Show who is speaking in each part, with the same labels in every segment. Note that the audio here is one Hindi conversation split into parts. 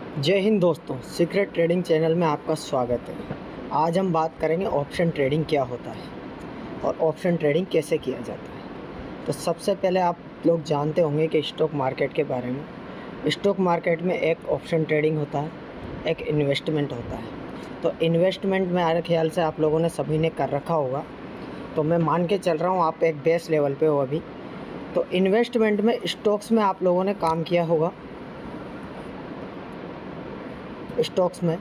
Speaker 1: जय हिंद दोस्तों, सीक्रेट ट्रेडिंग चैनल में आपका स्वागत है। आज हम बात करेंगे ऑप्शन ट्रेडिंग क्या होता है और ऑप्शन ट्रेडिंग कैसे किया जाता है। तो सबसे पहले आप लोग जानते होंगे कि स्टॉक मार्केट के बारे में। स्टॉक मार्केट में एक ऑप्शन ट्रेडिंग होता है, एक इन्वेस्टमेंट होता है। तो इन्वेस्टमेंट मेरे ख्याल से आप लोगों ने सभी ने कर रखा होगा, तो मैं मान के चल रहा हूँ आप एक बेस लेवल पे हो अभी। तो इन्वेस्टमेंट में स्टॉक्स में आप लोगों ने काम किया होगा, स्टॉक्स में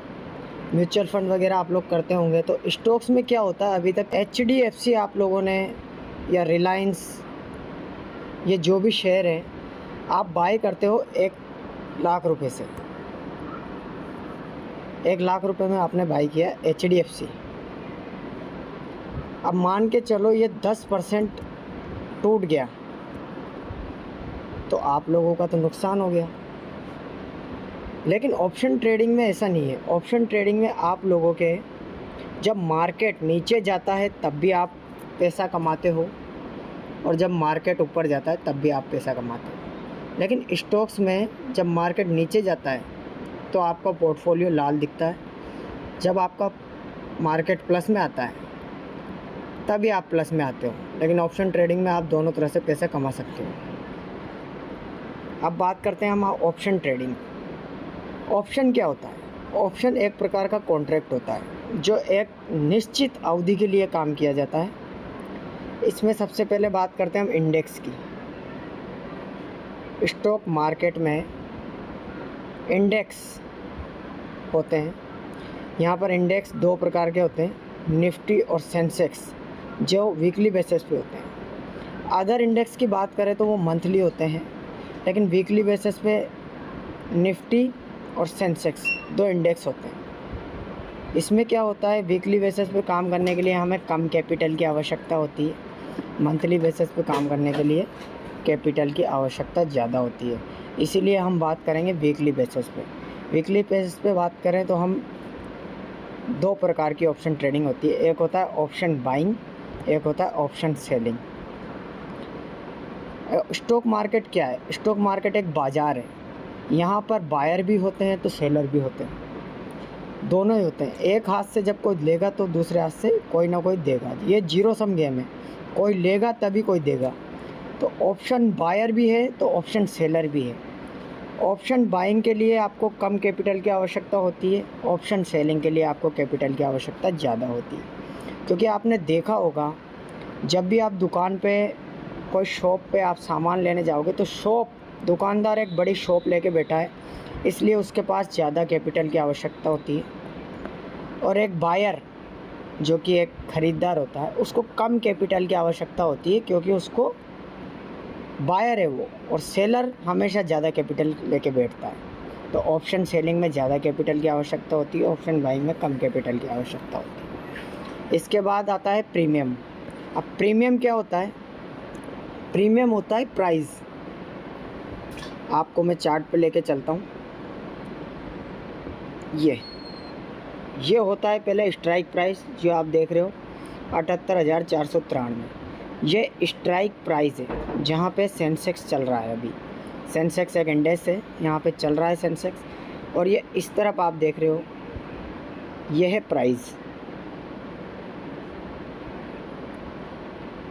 Speaker 1: म्यूचुअल फंड वगैरह आप लोग करते होंगे। तो स्टॉक्स में क्या होता है, अभी तक HDFC आप लोगों ने या रिलायंस, ये जो भी शेयर है आप बाय करते हो 1 लाख रुपए से। 1 लाख रुपए में आपने बाय किया HDFC। अब मान के चलो ये 10% टूट गया तो आप लोगों का तो नुकसान हो गया। लेकिन ऑप्शन ट्रेडिंग में ऐसा नहीं है। ऑप्शन ट्रेडिंग में आप लोगों के जब मार्केट नीचे जाता है तब भी आप पैसा कमाते हो और जब मार्केट ऊपर जाता है तब भी आप पैसा कमाते हो। लेकिन स्टॉक्स में जब मार्केट नीचे जाता है तो आपका पोर्टफोलियो लाल दिखता है, जब आपका मार्केट प्लस में आता है तभी आप प्लस में आते हो। लेकिन ऑप्शन ट्रेडिंग में आप दोनों तरह से पैसा कमा सकते हो। अब बात करते हैं हम ऑप्शन ट्रेडिंग। ऑप्शन क्या होता है? ऑप्शन एक प्रकार का कॉन्ट्रैक्ट होता है जो एक निश्चित अवधि के लिए काम किया जाता है। इसमें सबसे पहले बात करते हैं हम इंडेक्स की। स्टॉक मार्केट में इंडेक्स होते हैं। यहाँ पर इंडेक्स 2 प्रकार के होते हैं, निफ्टी और सेंसेक्स, जो वीकली बेसिस पे होते हैं। अदर इंडेक्स की बात करें तो वो मंथली होते हैं, लेकिन वीकली बेसिस पे निफ्टी और सेंसेक्स 2 इंडेक्स होते हैं। इसमें क्या होता है, वीकली बेसिस पे काम करने के लिए हमें कम कैपिटल की आवश्यकता होती है, मंथली बेसिस पे काम करने के लिए कैपिटल की आवश्यकता ज़्यादा होती है। इसीलिए हम बात करेंगे वीकली बेसिस पे। वीकली बेसिस पे बात करें तो हम 2 प्रकार की ऑप्शन ट्रेडिंग होती है। एक होता है ऑप्शन बाइंग, एक होता है ऑप्शन सेलिंग। स्टॉक मार्केट क्या है? स्टॉक मार्केट एक बाज़ार है। यहाँ पर बायर भी होते हैं तो सेलर भी होते हैं, दोनों ही होते हैं। एक हाथ से जब कोई लेगा तो दूसरे हाथ से कोई ना कोई देगा। ये जीरो सम गेम है, कोई लेगा तभी कोई देगा। तो ऑप्शन बायर भी है तो ऑप्शन सेलर भी है। ऑप्शन बाइंग के लिए आपको कम कैपिटल की आवश्यकता होती है, ऑप्शन सेलिंग के लिए आपको कैपिटल की आवश्यकता ज़्यादा होती है। क्योंकि आपने देखा होगा, जब भी आप दुकान पे, कोई शॉप पे आप सामान लेने जाओगे तो दुकानदार एक बड़ी शॉप लेके बैठा है, इसलिए उसके पास ज़्यादा कैपिटल की आवश्यकता होती है। और एक बायर जो कि एक ख़रीदार होता है, उसको कम कैपिटल की आवश्यकता होती है क्योंकि उसको बायर है वो, और सेलर हमेशा ज़्यादा कैपिटल लेके बैठता है। तो ऑप्शन सेलिंग में ज़्यादा कैपिटल की आवश्यकता होती है, ऑप्शन बाइंग में कम कैपिटल की आवश्यकता होती है। इसके बाद आता है प्रीमियम। अब प्रीमियम क्या होता है? प्रीमियम होता है प्राइस। आपको मैं चार्ट पे लेके चलता हूँ। ये होता है पहले स्ट्राइक प्राइस, जो आप देख रहे हो 78,493। ये स्ट्राइक प्राइस है जहाँ पे सेंसेक्स चल रहा है। अभी सेंसेक्स एक इंडेक्स है, यहाँ पे चल रहा है सेंसेक्स। और ये इस तरफ आप देख रहे हो, ये है प्राइस।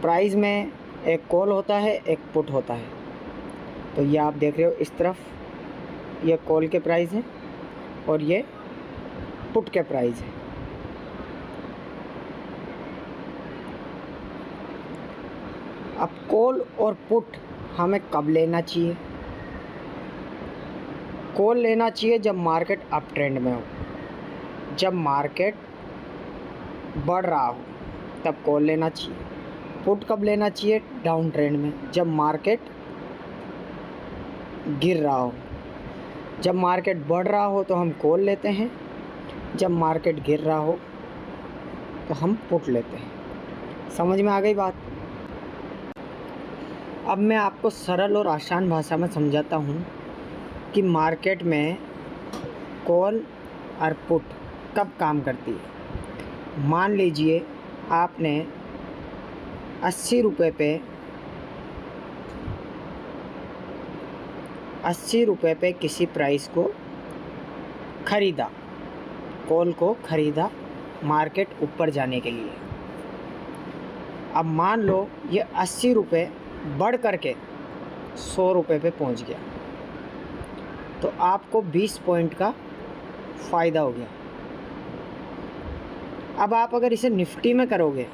Speaker 1: प्राइस में एक कॉल होता है, एक पुट होता है। तो ये आप देख रहे हो इस तरफ, ये कॉल के प्राइस है और ये पुट के प्राइस है। अब कॉल और पुट हमें कब लेना चाहिए? कॉल लेना चाहिए जब मार्केट अप ट्रेंड में हो, जब मार्केट बढ़ रहा हो तब कॉल लेना चाहिए। पुट कब लेना चाहिए? डाउन ट्रेंड में, जब मार्केट गिर रहा हो। जब मार्केट बढ़ रहा हो तो हम कॉल लेते हैं, जब मार्केट गिर रहा हो तो हम पुट लेते हैं। समझ में आ गई बात? अब मैं आपको सरल और आसान भाषा में समझाता हूँ कि मार्केट में कॉल और पुट कब काम करती है। मान लीजिए आपने 80 रुपये पे किसी प्राइस को ख़रीदा, कॉल को ख़रीदा मार्केट ऊपर जाने के लिए। अब मान लो ये 80 रुपये बढ़ कर के 100 रुपये पे पहुंच गया, तो आपको 20 पॉइंट का फ़ायदा हो गया। अब आप अगर इसे निफ्टी में करोगे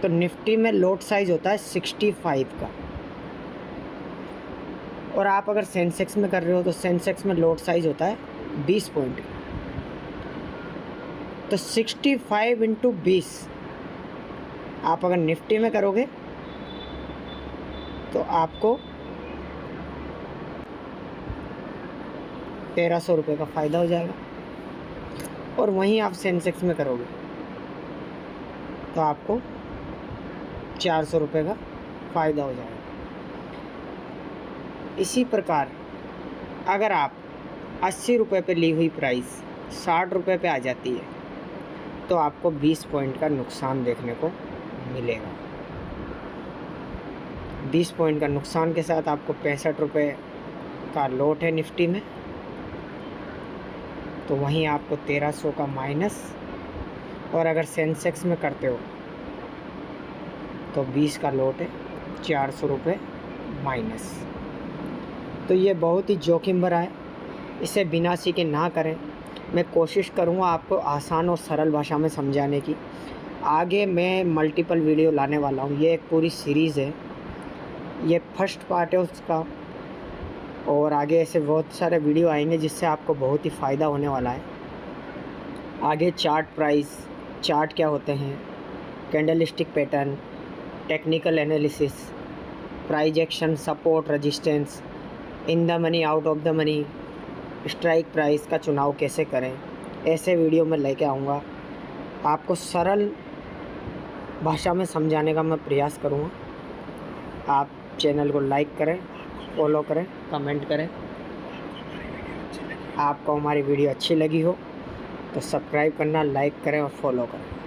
Speaker 1: तो निफ्टी में लॉट साइज़ होता है 65 का, और आप अगर सेंसेक्स में कर रहे हो तो सेंसेक्स में लॉट साइज़ होता है 20 पॉइंट का। तो 65 इंटू 20 आप अगर निफ्टी में करोगे तो आपको 1300 रुपये का फ़ायदा हो जाएगा, और वहीं आप सेंसेक्स में करोगे तो आपको 400 रुपये का फ़ायदा हो जाएगा। इसी प्रकार अगर आप 80 रुपये पे ली हुई प्राइस 60 रुपये पे आ जाती है तो आपको 20 पॉइंट का नुकसान देखने को मिलेगा। 20 पॉइंट का नुकसान के साथ आपको 65 रुपये का लॉट है निफ्टी में, तो वहीं आपको 1300 का माइनस, और अगर सेंसेक्स में करते हो तो 20 का लॉट है 400 रुपये माइनस। तो ये बहुत ही जोखिम भरा है, इसे बिना सीखे ना करें। मैं कोशिश करूँगा आपको आसान और सरल भाषा में समझाने की। आगे मैं मल्टीपल वीडियो लाने वाला हूँ, ये एक पूरी सीरीज़ है, ये फर्स्ट पार्ट है उसका, और आगे ऐसे बहुत सारे वीडियो आएंगे जिससे आपको बहुत ही फ़ायदा होने वाला है। आगे चार्ट प्राइस, चार्ट क्या होते हैं, candlestick pattern, technical analysis, price action, support, resistance, in the money, out of the money, strike price का चुनाव कैसे करें, ऐसे वीडियो मैं लेके आऊँगा। आपको सरल भाषा में समझाने का मैं प्रयास करूँगा। आप चैनल को लाइक करें, फॉलो करें, कमेंट करें। आपको हमारी वीडियो अच्छी लगी हो तो सब्सक्राइब करना, लाइक करें और फॉलो करें।